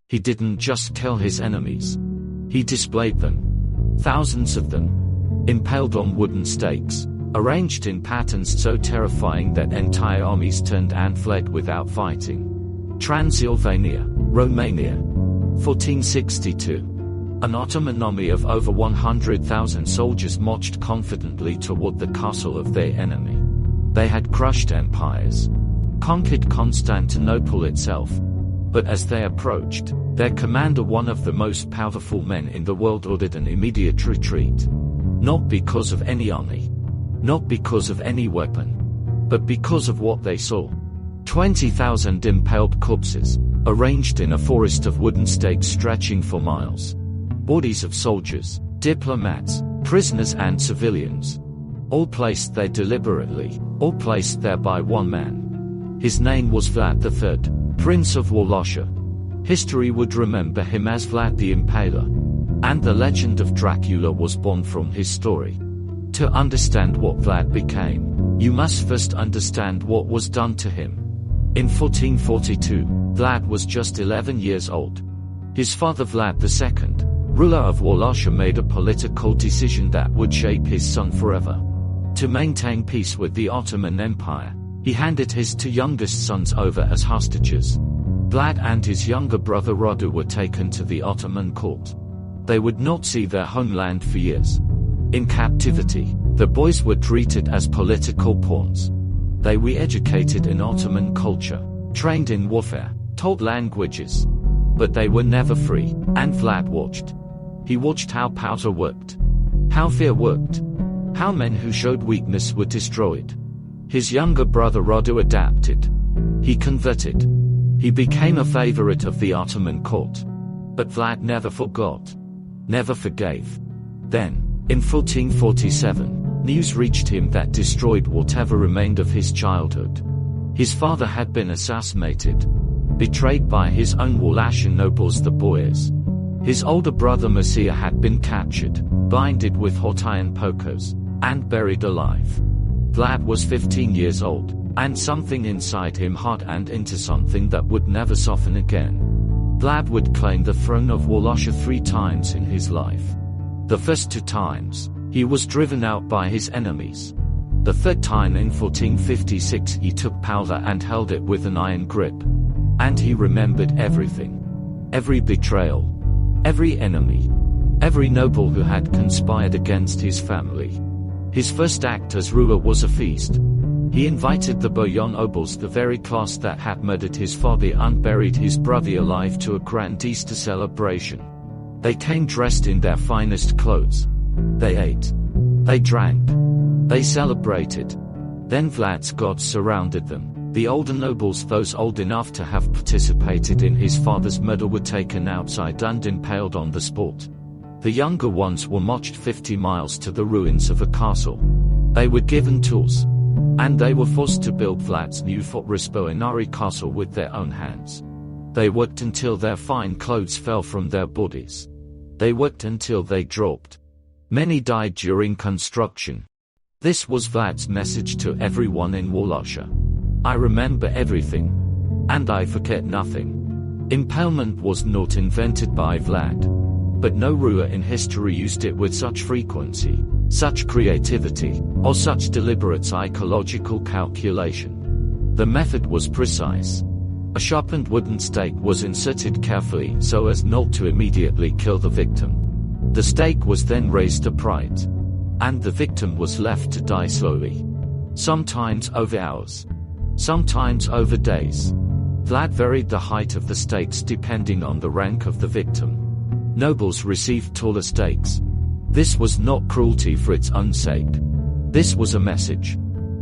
He didn't just kill his enemies. He displayed them. Thousands of them. Impaled on wooden stakes, arranged in patterns so terrifying that entire armies turned and fled without fighting. Transylvania, Romania. 1462. An Ottoman army of over 100,000 soldiers marched confidently toward the castle of their enemy. They had crushed empires, conquered Constantinople itself. But as they approached, their commander, one of the most powerful men in the world, ordered an immediate retreat. Not because of any army, not because of any weapon, but because of what they saw. 20,000 impaled corpses, arranged in a forest of wooden stakes stretching for miles. Bodies of soldiers, diplomats, prisoners and civilians. All placed there deliberately, all placed there by one man. His name was Vlad III, Prince of Wallachia. History would remember him as Vlad the Impaler. And the legend of Dracula was born from his story. To understand what Vlad became, you must first understand what was done to him. In 1442, Vlad was just 11 years old. His father Vlad II, ruler of Wallachia, made a political decision that would shape his son forever. To maintain peace with the Ottoman Empire, he handed his two youngest sons over as hostages. Vlad and his younger brother Radu were taken to the Ottoman court. They would not see their homeland for years. In captivity, the boys were treated as political pawns. They were educated in Ottoman culture, trained in warfare, taught languages. But they were never free, and Vlad watched. He watched how power worked, how fear worked, how men who showed weakness were destroyed. His younger brother Radu adapted. He converted. He became a favorite of the Ottoman court. But Vlad never forgot, never forgave. Then, in 1447, news reached him that destroyed whatever remained of his childhood. His father had been assassinated, betrayed by his own Wallachian nobles, the Boyars. His older brother Messiah had been captured, blinded with hot iron pokers, and buried alive. Vlad was 15 years old, and something inside him hardened into something that would never soften again. Vlad would claim the throne of Wallachia 3 times in his life. The first 2 times, he was driven out by his enemies. The third time, in 1456, he took power and held it with an iron grip. And he remembered everything. Every betrayal. Every enemy. Every noble who had conspired against his family. His first act as ruler was a feast. He invited the Boyan nobles, the very class that had murdered his father and buried his brother alive, to a grand Easter celebration. They came dressed in their finest clothes. They ate. They drank. They celebrated. Then Vlad's gods surrounded them. The older nobles, those old enough to have participated in his father's murder, were taken outside and impaled on the spot. The younger ones were marched 50 miles to the ruins of a castle. They were given tools. And they were forced to build Vlad's new fortress Boinari castle with their own hands. They worked until their fine clothes fell from their bodies. They worked until they dropped. Many died during construction. This was Vlad's message to everyone in Wallachia. I remember everything. And I forget nothing. Impalement was not invented by Vlad. But no ruler in history used it with such frequency, such creativity, or such deliberate psychological calculation. The method was precise. A sharpened wooden stake was inserted carefully so as not to immediately kill the victim. The stake was then raised upright. And the victim was left to die slowly. Sometimes over hours. Sometimes over days. Vlad varied the height of the stakes depending on the rank of the victim. Nobles received taller stakes. This was not cruelty for its own sake. This was a message.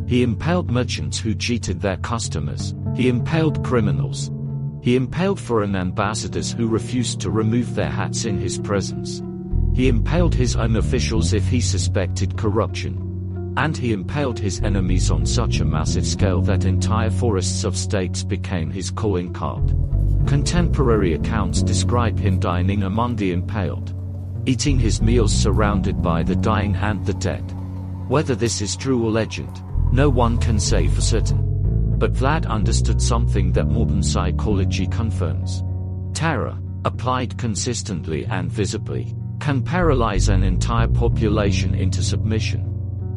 He impaled merchants who cheated their customers. He impaled criminals. He impaled foreign ambassadors who refused to remove their hats in his presence. He impaled his own officials if he suspected corruption. And he impaled his enemies on such a massive scale that entire forests of stakes became his calling card. Contemporary accounts describe him dining among the impaled, eating his meals surrounded by the dying and the dead. Whether this is true or legend, no one can say for certain. But Vlad understood something that modern psychology confirms. Terror, applied consistently and visibly, can paralyze an entire population into submission.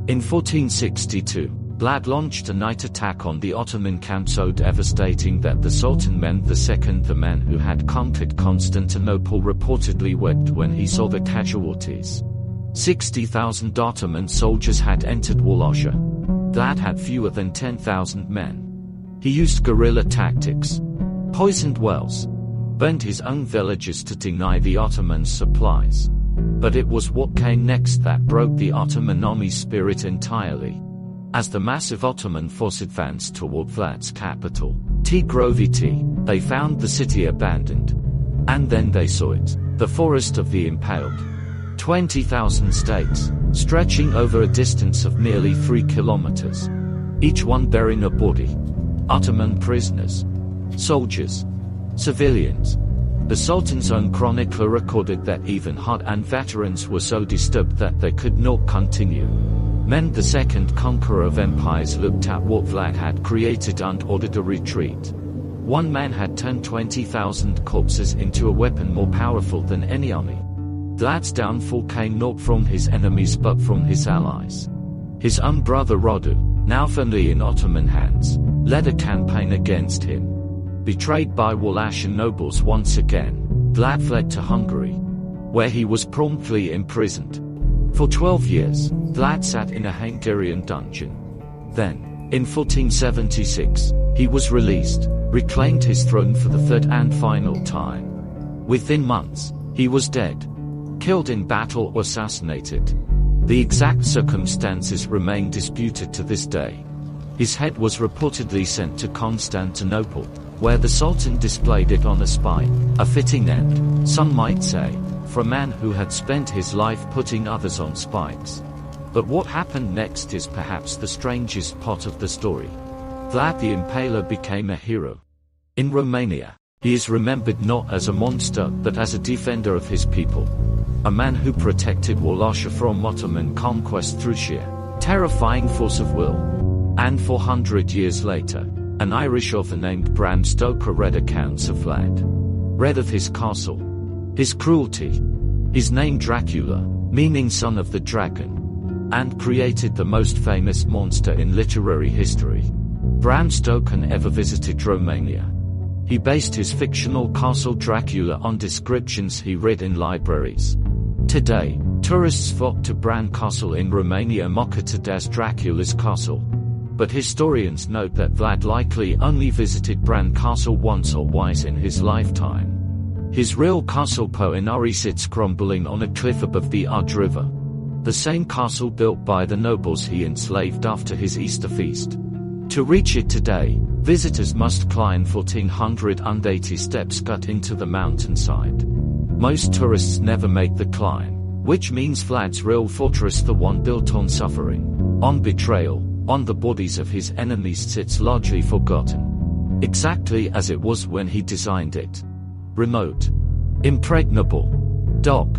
In 1462, Vlad launched a night attack on the Ottoman camp so devastating that the Sultan Mehmed II, the man who had conquered Constantinople, reportedly wept when he saw the casualties. 60,000 Ottoman soldiers had entered Wallachia. Vlad had fewer than 10,000 men. He used guerrilla tactics, poisoned wells, burned his own villages to deny the Ottomans supplies. But it was what came next that broke the Ottoman army's spirit entirely. As the massive Ottoman force advanced toward Vlad's capital, Tigroviti, they found the city abandoned. And then they saw it, the forest of the impaled. 20,000 stakes, stretching over a distance of nearly 3 kilometers. Each one bearing a body. Ottoman prisoners, soldiers, civilians. The Sultan's own chronicler recorded that even hard-earned veterans were so disturbed that they could not continue. Mehmed II, conqueror of empires, looked at what Vlad had created and ordered a retreat. One man had turned 20,000 corpses into a weapon more powerful than any army. Vlad's downfall came not from his enemies but from his allies. His own brother Radu, now firmly in Ottoman hands, led a campaign against him. Betrayed by Wallachian nobles once again, Vlad fled to Hungary, where he was promptly imprisoned. For 12 years, Vlad sat in a Hungarian dungeon. Then, in 1476, he was released, reclaimed his throne for the third and final time. Within months, he was dead, killed in battle or assassinated. The exact circumstances remain disputed to this day. His head was reportedly sent to Constantinople, where the Sultan displayed it on a spike, a fitting end, some might say, for a man who had spent his life putting others on spikes. But what happened next is perhaps the strangest part of the story. Vlad the Impaler became a hero. In Romania, he is remembered not as a monster but as a defender of his people. A man who protected Wallachia from Ottoman conquest through sheer, terrifying force of will. And 400 years later, an Irish author named Bram Stoker read accounts of Vlad. Read of his castle, his cruelty, his name Dracula, meaning son of the dragon, and created the most famous monster in literary history. Bram Stoker never visited Romania. He based his fictional castle Dracula on descriptions he read in libraries. Today, tourists flock to Bran Castle in Romania marketed as Dracula's castle. But historians note that Vlad likely only visited Bran Castle once or twice in his lifetime. His real castle Poenari sits crumbling on a cliff above the Arge River. The same castle built by the nobles he enslaved after his Easter feast. To reach it today, visitors must climb 1,480 steps cut into the mountainside. Most tourists never make the climb, which means Vlad's real fortress, the one built on suffering, on betrayal, on the bodies of his enemies, sits largely forgotten. Exactly as it was when he designed it. Remote. Impregnable. Dark.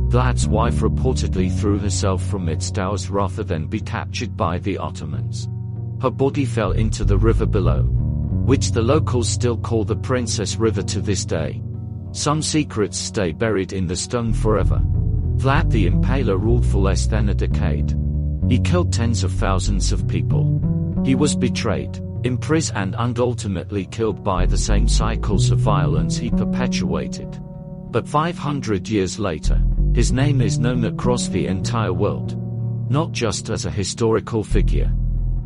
Vlad's wife reportedly threw herself from its towers rather than be captured by the Ottomans. Her body fell into the river below, which the locals still call the Princess River to this day. Some secrets stay buried in the stone forever. Vlad the Impaler ruled for less than a decade. He killed tens of thousands of people. He was betrayed, imprisoned and ultimately killed by the same cycles of violence he perpetuated. But 500 years later, his name is known across the entire world. Not just as a historical figure,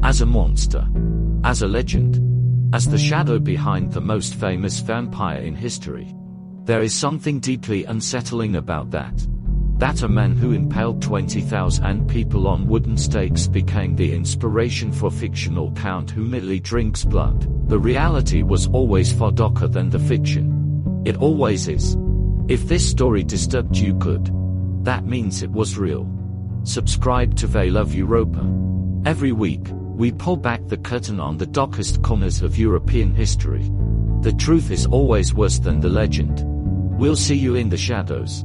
as a monster, as a legend, as the shadow behind the most famous vampire in history. There is something deeply unsettling about that. That a man who impaled 20,000 people on wooden stakes became the inspiration for fictional count who merely drinks blood. The reality was always far darker than the fiction. It always is. If this story disturbed you good, that means it was real. Subscribe to They Love Europa. Every week, we pull back the curtain on the darkest corners of European history. The truth is always worse than the legend. We'll see you in the shadows.